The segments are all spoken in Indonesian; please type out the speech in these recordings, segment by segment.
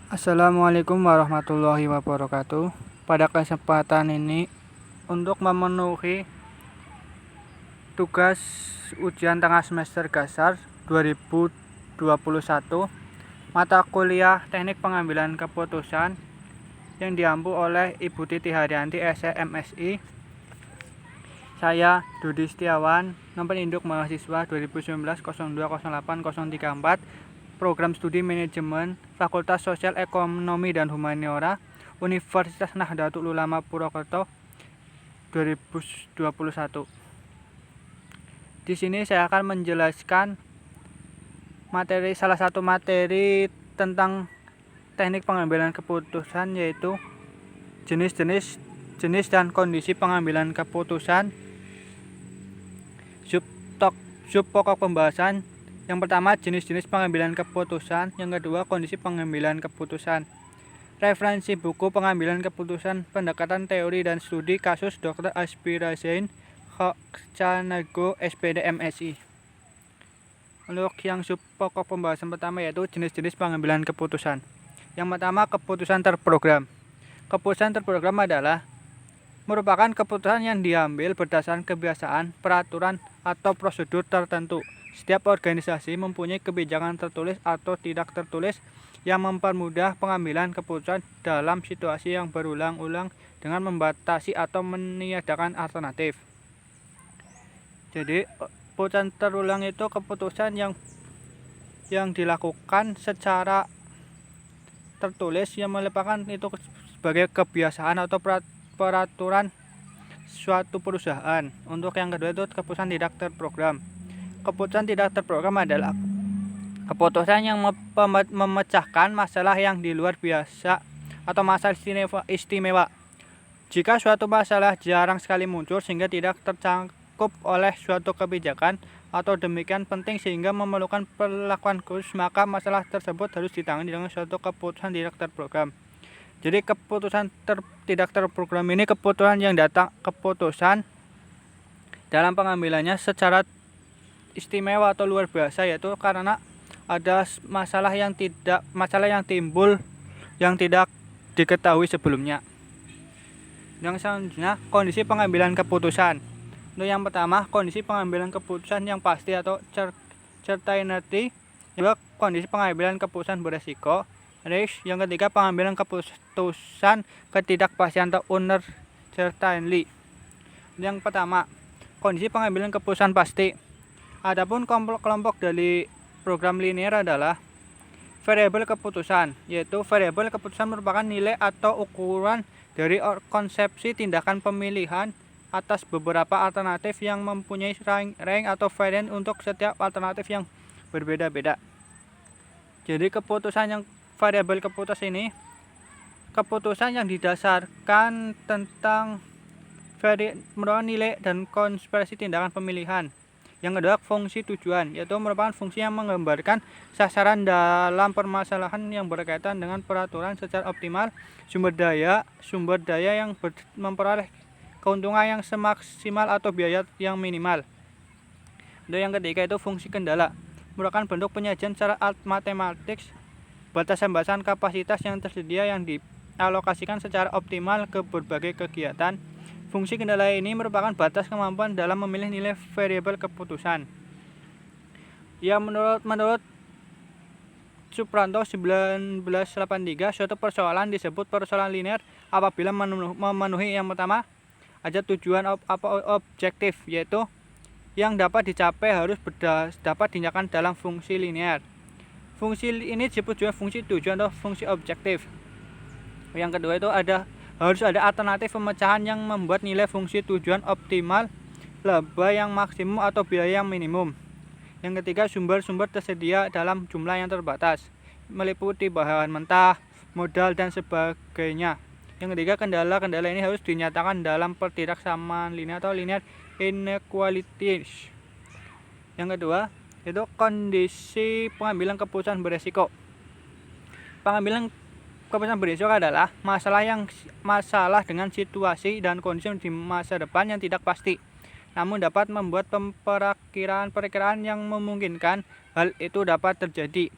Assalamualaikum warahmatullahi wabarakatuh. Pada kesempatan ini, untuk memenuhi tugas ujian tengah semester dasar 2021, mata kuliah Teknik Pengambilan Keputusan yang diampu oleh Ibu Titi Haryanti SMSI, saya Dudi Setiawan, nomor induk mahasiswa 2019 0208 Program Studi Manajemen, Fakultas Sosial Ekonomi dan Humaniora, Universitas Nahdlatul Ulama Purwokerto 2021. Di sini saya akan menjelaskan salah satu materi tentang teknik pengambilan keputusan, yaitu jenis dan kondisi pengambilan keputusan. Sub pokok pembahasan: yang pertama, jenis-jenis pengambilan keputusan. Yang kedua, kondisi pengambilan keputusan. Referensi buku pengambilan keputusan, pendekatan teori dan studi kasus Dr. Aspirazain Khokcanego, SPD MSI. Untuk yang sub pokok pembahasan pertama, yaitu jenis-jenis pengambilan keputusan. Yang pertama, keputusan terprogram. Keputusan terprogram adalah merupakan keputusan yang diambil berdasarkan kebiasaan, peraturan, atau prosedur tertentu. Setiap organisasi mempunyai kebijakan tertulis atau tidak tertulis yang mempermudah pengambilan keputusan dalam situasi yang berulang-ulang dengan membatasi atau meniadakan alternatif. Jadi, keputusan terulang itu keputusan yang dilakukan secara tertulis, yang merupakan itu sebagai kebiasaan atau peraturan suatu perusahaan. Untuk yang kedua itu keputusan tidak terprogram. Keputusan tidak terprogram adalah keputusan yang memecahkan masalah yang di luar biasa atau masalah istimewa. Jika suatu masalah jarang sekali muncul sehingga tidak tercakup oleh suatu kebijakan atau demikian penting sehingga memerlukan perlakuan khusus, maka masalah tersebut harus ditangani dengan suatu keputusan tidak terprogram. Jadi keputusan tidak terprogram ini keputusan dalam pengambilannya secara istimewa atau luar biasa, yaitu karena ada masalah yang timbul yang tidak diketahui sebelumnya. Yang selanjutnya, kondisi pengambilan keputusan. Untuk yang pertama, kondisi pengambilan keputusan yang pasti atau certainty. Juga kondisi pengambilan keputusan beresiko, risk. Yang ketiga, pengambilan keputusan ketidakpastian atau uncertainty. Yang pertama, kondisi pengambilan keputusan pasti. Adapun kelompok dari program linear adalah variabel keputusan, yaitu variabel keputusan merupakan nilai atau ukuran dari konsepsi tindakan pemilihan atas beberapa alternatif yang mempunyai rank atau varian untuk setiap alternatif yang berbeda-beda. Jadi keputusan yang variabel keputusan ini keputusan yang didasarkan tentang merupakan nilai dan konsepsi tindakan pemilihan. Yang kedua, fungsi tujuan, yaitu merupakan fungsi yang menggambarkan sasaran dalam permasalahan yang berkaitan dengan peraturan secara optimal, sumber daya yang memperoleh keuntungan yang semaksimal atau biaya yang minimal. Dan yang ketiga itu fungsi kendala, merupakan bentuk penyajian secara matematis batasan-batasan kapasitas yang tersedia yang dialokasikan secara optimal ke berbagai kegiatan. Fungsi kendala ini merupakan batas kemampuan dalam memilih nilai variabel keputusan. Ya, menurut Supranto 1983, suatu persoalan disebut persoalan linear apabila memenuhi yang pertama, ada tujuan objektif, yaitu yang dapat dicapai harus dapat dinyatakan dalam fungsi linear. Fungsi ini disebut juga fungsi tujuan atau fungsi objektif. Yang kedua itu harus ada alternatif pemecahan yang membuat nilai fungsi tujuan optimal, laba yang maksimum atau biaya yang minimum. Yang ketiga, sumber-sumber tersedia dalam jumlah yang terbatas, meliputi bahan mentah, modal, dan sebagainya. Yang ketiga, kendala ini harus dinyatakan dalam ketidaksamaan linear atau linear inequalities. Yang kedua, itu kondisi pengambilan keputusan beresiko. Pengambilan keputusan beresiko adalah masalah dengan situasi dan kondisi di masa depan yang tidak pasti, namun dapat membuat perkiraan yang memungkinkan hal itu dapat terjadi.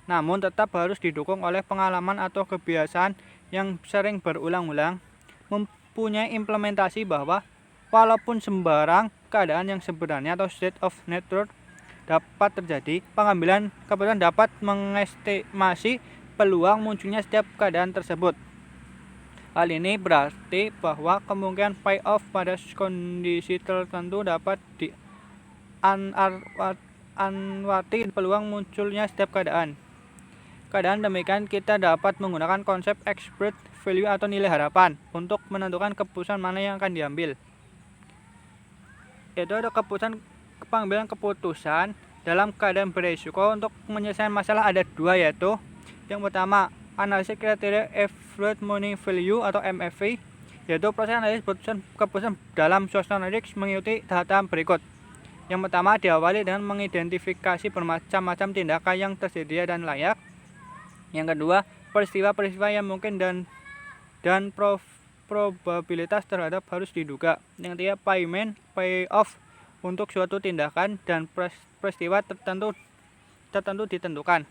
namun tetap harus didukung oleh pengalaman atau kebiasaan yang sering berulang-ulang. Mempunyai implementasi bahwa walaupun sembarang keadaan yang sebenarnya atau state of nature dapat terjadi, pengambilan keputusan dapat mengestimasi peluang munculnya setiap keadaan tersebut. Hal ini berarti bahwa kemungkinan payoff pada kondisi tertentu dapat dianwati peluang munculnya setiap keadaan. Keadaan demikian kita dapat menggunakan konsep expected value atau nilai harapan untuk menentukan keputusan mana yang akan diambil. Yaitu ada pengambilan keputusan dalam keadaan berisiko untuk menyelesaikan masalah ada dua, yaitu yang pertama analisis kriteria average money value atau MFV, yaitu proses analisis keputusan dalam suasana risk mengikuti tahap berikut. Yang pertama diawali dengan mengidentifikasi bermacam-macam tindakan yang tersedia dan layak. Yang kedua, peristiwa-peristiwa yang mungkin dan probabilitas terhadap harus diduga. Yang ketiga, payoff untuk suatu tindakan dan peristiwa tertentu ditentukan.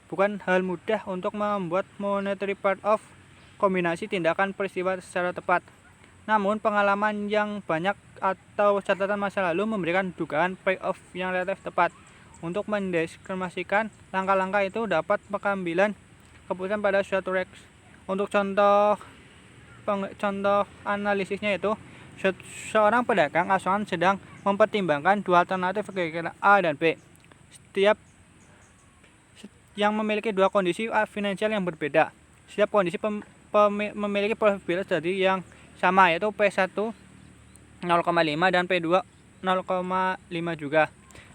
Bukan hal mudah untuk membuat monetary payoff kombinasi tindakan peristiwa secara tepat. Namun pengalaman yang banyak atau catatan masa lalu memberikan dugaan payoff yang relatif tepat. Untuk mendeskripsikan langkah-langkah itu dapat pengambilan keputusan pada suatu risk. Untuk contoh analisisnya itu seorang pedagang asuransi sedang mempertimbangkan dua alternatif kira-kira A dan B. Setiap yang memiliki dua kondisi finansial yang berbeda. Setiap kondisi memiliki probabilitas dari yang sama, yaitu P1 0,5 dan P2 0,5 juga.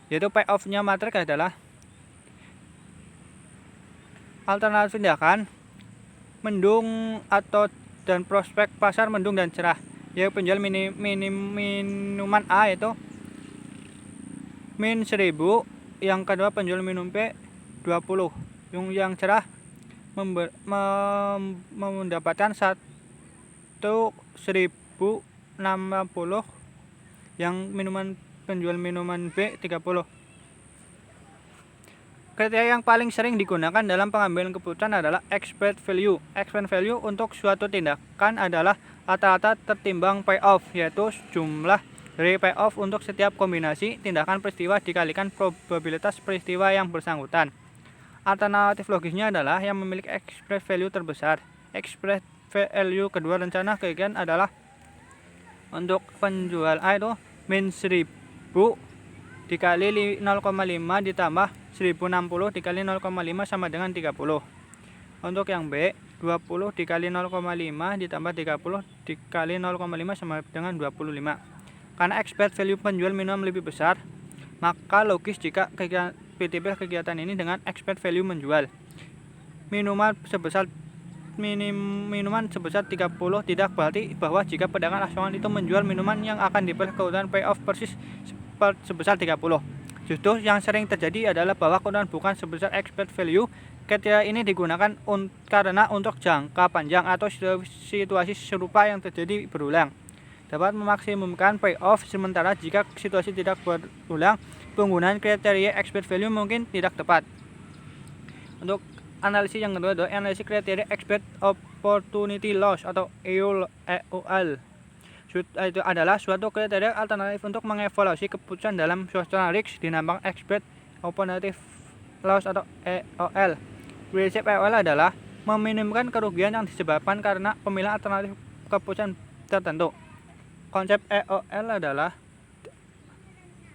Yaitu payoff-nya matrik adalah alternatif tindakan mendung dan prospek pasar mendung dan cerah. Yaitu penjual minuman A yaitu min 1000, yang kedua penjual minum B 20. Yang cerah mendapatkan 1060, yang penjual minuman B 30. Kriteria yang paling sering digunakan dalam pengambilan keputusan adalah expected value. Expected value untuk suatu tindakan adalah rata-rata tertimbang payoff, yaitu jumlah dari payoff untuk setiap kombinasi tindakan peristiwa dikalikan probabilitas peristiwa yang bersangkutan. Alternatif logisnya adalah yang memiliki expected value terbesar. Expected value kedua rencana kemungkinan adalah untuk penjual A itu min 1000 dikali 0,5 ditambah 1060 dikali 0,5 sama dengan 30. Untuk yang B 20 dikali 0,5 ditambah 30 dikali 0,5 sama dengan 25. Karena expected value penjual minuman lebih besar, maka logis jika kegiatan ini dengan expected value menjual minuman sebesar 30 tidak berarti bahwa jika pedagang asuransi itu menjual minuman yang akan dibeli keuntungan payoff persis sebesar 30. Justru yang sering terjadi adalah bahwa keuntungan bukan sebesar expected value. Kriteria ini digunakan karena untuk jangka panjang atau situasi serupa yang terjadi berulang dapat memaksimumkan payoff, sementara jika situasi tidak berulang, penggunaan kriteria expected value mungkin tidak tepat. Untuk analisis yang kedua adalah analisis kriteria expected opportunity loss atau EOL. Itu adalah suatu kriteria alternatif untuk mengevaluasi keputusan dalam suasana risk dinamakan expected opportunity loss atau EOL. Prinsip EOL adalah meminimumkan kerugian yang disebabkan karena pemilihan alternatif keputusan tertentu. Konsep EOL adalah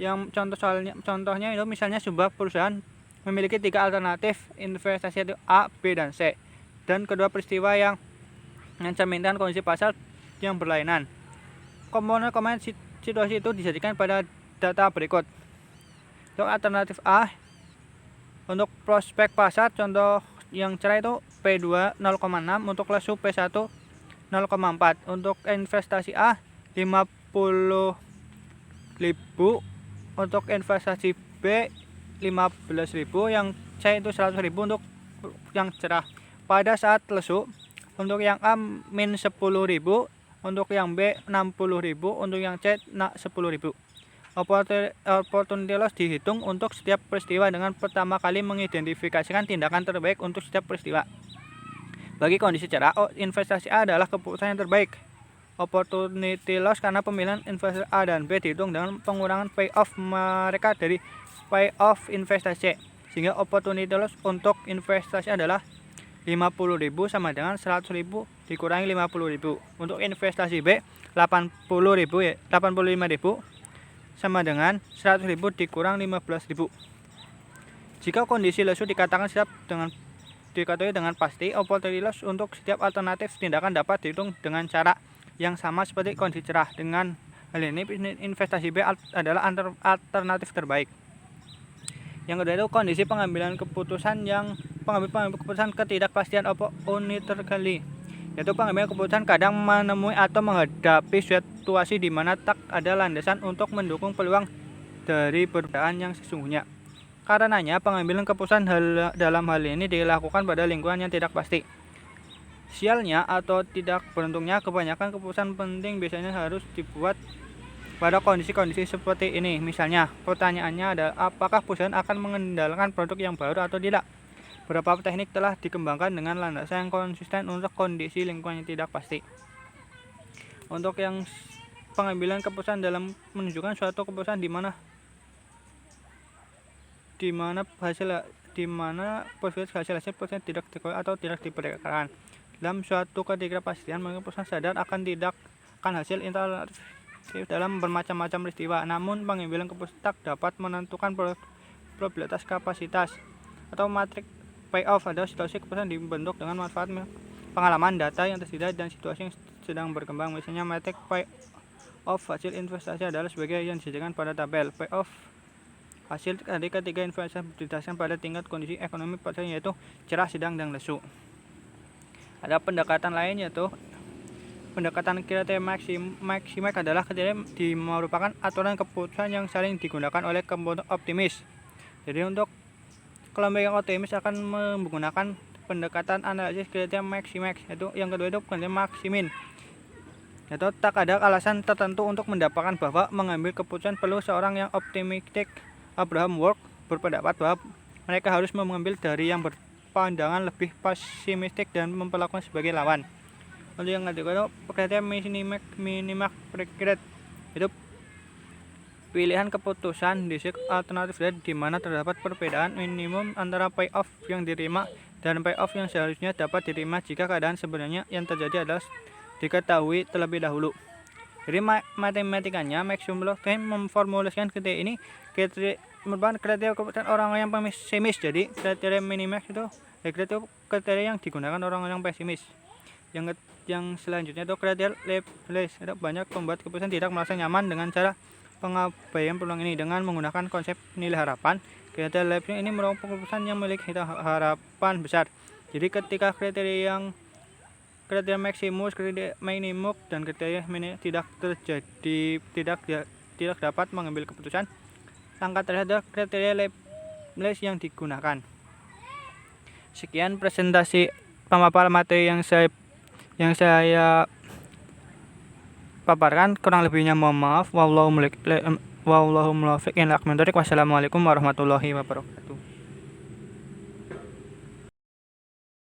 yang contohnya itu misalnya sebuah perusahaan memiliki 3 alternatif investasi yaitu A, B, dan C, dan kedua peristiwa yang mencerminkan kondisi pasar yang berlainan. Komponen situasi itu disajikan pada data berikut. Untuk alternatif A, untuk prospek pasar contoh yang cerah itu P2 0,6, untuk lesu P1 0,4. Untuk investasi A 50.000, untuk investasi B 15.000, yang C itu 100.000 untuk yang cerah. Pada saat lesu, untuk yang A min 10.000, untuk yang B 60.000, untuk yang C 10.000. Opportunity loss dihitung untuk setiap peristiwa dengan pertama kali mengidentifikasikan tindakan terbaik untuk setiap peristiwa. Bagi kondisi cerah, investasi A adalah keputusan yang terbaik. Opportunity loss karena pemilihan investasi A dan B dihitung dengan pengurangan payoff mereka dari payoff investasi C. Sehingga opportunity loss untuk investasi adalah 50.000 sama dengan 100.000 dikurangi 50.000. Untuk investasi B 85.000 sama dengan 100.000 dikurang 15.000. Jika kondisi lesu dikatakan siap diketahui dengan pasti, opportunity loss untuk setiap alternatif tindakan dapat dihitung dengan cara yang sama seperti kondisi cerah. Dengan hal ini, investasi B adalah alternatif terbaik. Yang kedua itu kondisi pengambilan keputusan yang pengambil keputusan ketidakpastian unilaterally, yaitu pengambilan keputusan kadang menemui atau menghadapi situasi di mana tak ada landasan untuk mendukung peluang dari perbedaan yang sesungguhnya. Karenanya, pengambilan keputusan dalam hal ini dilakukan pada lingkungan yang tidak pasti. Sialnya atau tidak beruntungnya, kebanyakan keputusan penting biasanya harus dibuat pada kondisi-kondisi seperti ini. Misalnya, pertanyaannya adalah apakah perusahaan akan mengandalkan produk yang baru atau tidak? Beberapa teknik telah dikembangkan dengan landasan yang konsisten untuk kondisi lingkungan yang tidak pasti. Untuk yang pengambilan keputusan dalam menunjukkan suatu keputusan di mana hasil keputusan tidak diketahui atau tidak diperkirakan. Dalam suatu ketidakpastian, keputusan sadar akan hasil interaktif dalam bermacam-macam peristiwa. Namun, pengambilan keputusan tak dapat menentukan probabilitas kapasitas atau matriks payoff. Ada situasi keputusan dibentuk dengan manfaat pengalaman, data yang tersedia, dan situasi yang sedang berkembang. Misalnya, matriks payoff hasil investasi adalah sebagai yang disediakan pada tabel. Payoff hasil dari ketiga investasi berdasarkan pada tingkat kondisi ekonomi pasar, yaitu cerah, sedang, dan lesu. Ada pendekatan lain, yaitu pendekatan kriteria maximax adalah kriteria merupakan aturan keputusan yang sering digunakan oleh kelompok optimis. Jadi untuk kelompok yang optimis akan menggunakan pendekatan analisis kriteria maximax. Yaitu yang kedua itu kriteria maximin. Yaitu tak ada alasan tertentu untuk mendapatkan bahwa mengambil keputusan perlu. Seorang yang optimistik, Abraham Work, berpendapat bahwa mereka harus mengambil dari yang berpandangan lebih pesimistik dan memperlakukan sebagai lawan. Untuk yang ketiga itu kriteria minimax preferred, itu pilihan keputusan disk alternatif di mana terdapat perbedaan minimum antara payoff yang diterima dan payoff yang seharusnya dapat diterima jika keadaan sebenarnya yang terjadi adalah diketahui terlebih dahulu. Jadi matematikanya Maxwell memformulasikan kriteria ini merupakan kriteria keputusan orang yang pesimis. Jadi kriteria minimax itu kriteria yang digunakan orang-orang pesimis. Yang selanjutnya itu kriteria Leibniz. Banyak pembuat keputusan tidak merasa nyaman dengan cara pengabaian peluang ini dengan menggunakan konsep nilai harapan. Kriteria Leibniz ini merupakan keputusan yang memiliki harapan besar. Jadi ketika kriteria maksimus, kriteria minimum, dan kriteria tidak dapat mengambil keputusan, langkah terhadap kriteria Leibniz yang digunakan. Sekian presentasi pemaparan materi yang saya paparkan, kurang lebihnya mohon maaf. Wassalamualaikum warahmatullahi wabarakatuh.